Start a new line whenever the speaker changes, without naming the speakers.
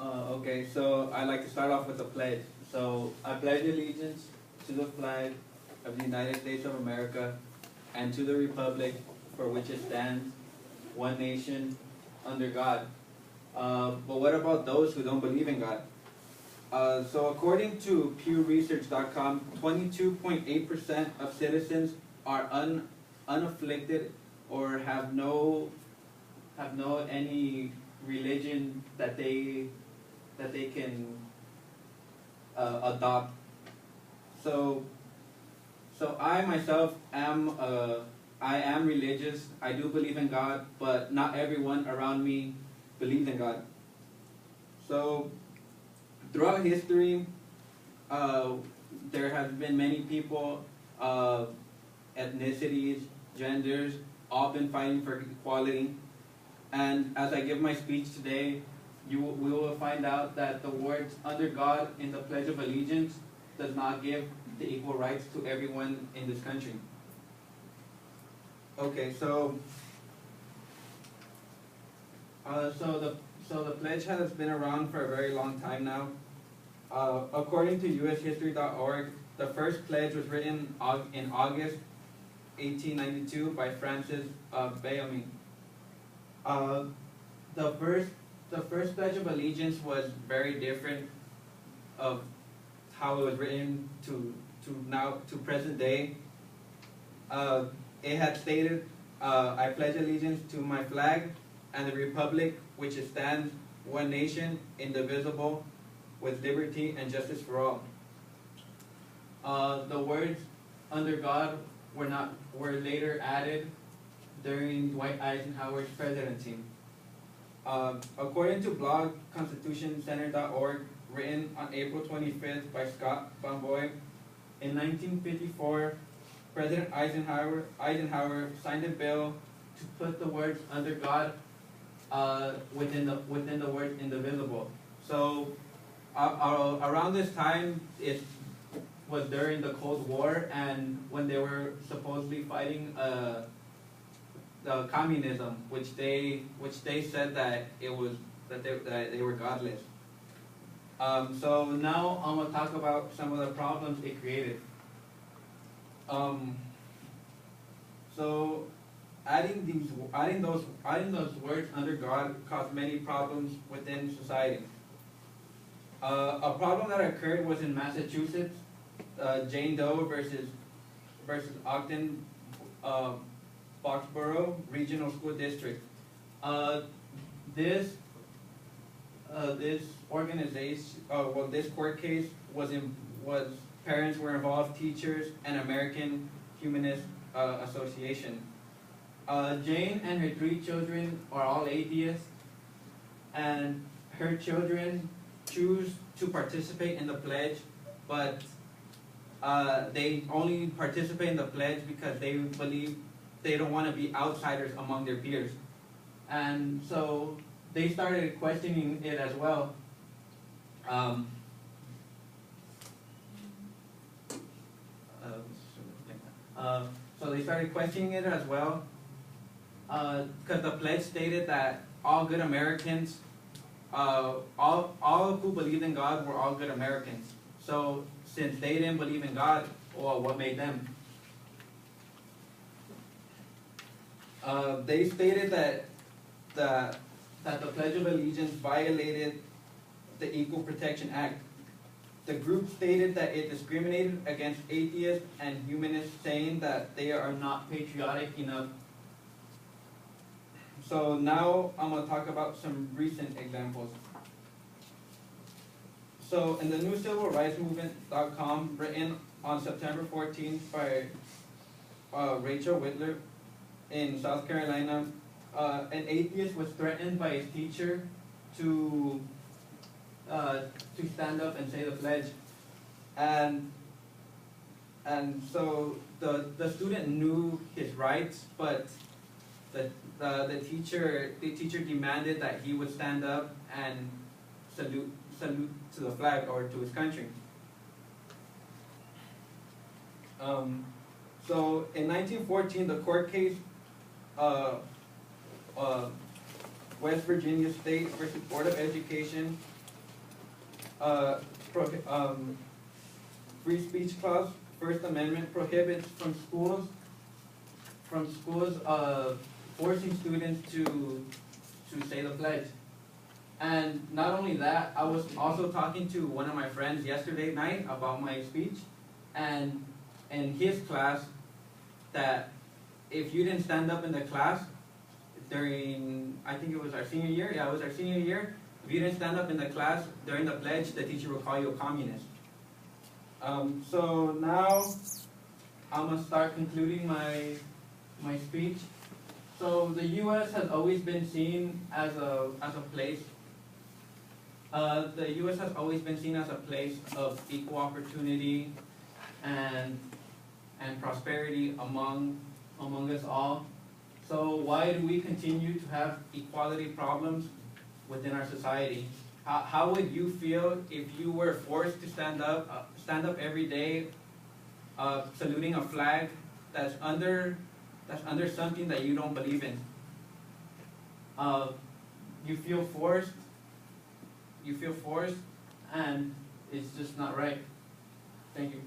Okay, so I'd like to start off with the pledge. So I pledge allegiance to the flag of the United States of America and to the republic for which it stands, one nation, under God. But what about those who don't believe in God? So according to PewResearch.com, 22.8% of citizens are unafflicted or have no any religion that they can adopt. So I myself I am religious. I do believe in God, but not everyone around me believes in God. So throughout history, there have been many people, ethnicities, genders, all been fighting for equality. And as I give my speech today, we will find out that the words under God in the Pledge of Allegiance does not give the equal rights to everyone in this country. Okay, so the pledge has been around for a very long time now. According to USHistory.org, the first pledge was written in August 1892 by Francis Bellamy. The first Pledge of Allegiance was very different of how it was written to present day. It had stated, "I pledge allegiance to my flag and the republic which it stands, one nation, indivisible, with liberty and justice for all." The words "under God" were later added during Dwight Eisenhower's presidency. According to blog constitutioncenter.org, written on April 25th by Scott Bomboy, in 1954, President Eisenhower signed a bill to put the words "under God" within the word "indivisible." So around this time, it was during the Cold War, and when they were supposedly fighting the communism, which they said that they were godless. So now I'm gonna talk about some of the problems it created. So adding those words "under God" caused many problems within society. A problem that occurred was in Massachusetts, Jane Doe versus Ogden Foxborough Regional School District. This organization, this court case was parents were involved, teachers, and American Humanist Association. Jane and her 3 children are all atheists, and her children choose to participate in the pledge, but they only participate in the pledge because they believe they don't want to be outsiders among their peers. And so they started questioning it as well. So they started questioning it as well, because the pledge stated that all good Americans, all who believed in God were all good Americans. So since they didn't believe in God, well, what made them? They stated that the Pledge of Allegiance violated the Equal Protection Act. The group stated that it discriminated against atheists and humanists, saying that they are not patriotic enough. So now I'm going to talk about some recent examples. So in the new Civil Rights Movement.com, written on September 14th by Rachel Whitler in South Carolina, an atheist was threatened by his teacher to stand up and say the pledge, and so the student knew his rights, but the teacher demanded that he would stand up and salute to the flag or to his country. So in 1914, the court case, West Virginia State versus Board of Education, uh, free speech clause, First Amendment prohibits from schools forcing students to say the pledge. And not only that, I was also talking to one of my friends yesterday night about my speech, and in his class, that if you didn't stand up in the class during, I think it was our senior year, yeah, it was our senior year, if you didn't stand up in the class during the pledge, the teacher will call you a communist. So now I'm gonna start concluding my speech. So the U.S. has always been seen as a place. The U.S. has always been seen as a place of equal opportunity and prosperity among us all. So why do we continue to have equality problems within our society? How would you feel if you were forced to stand up every day, saluting a flag that's under something that you don't believe in? You feel forced, and it's just not right. Thank you.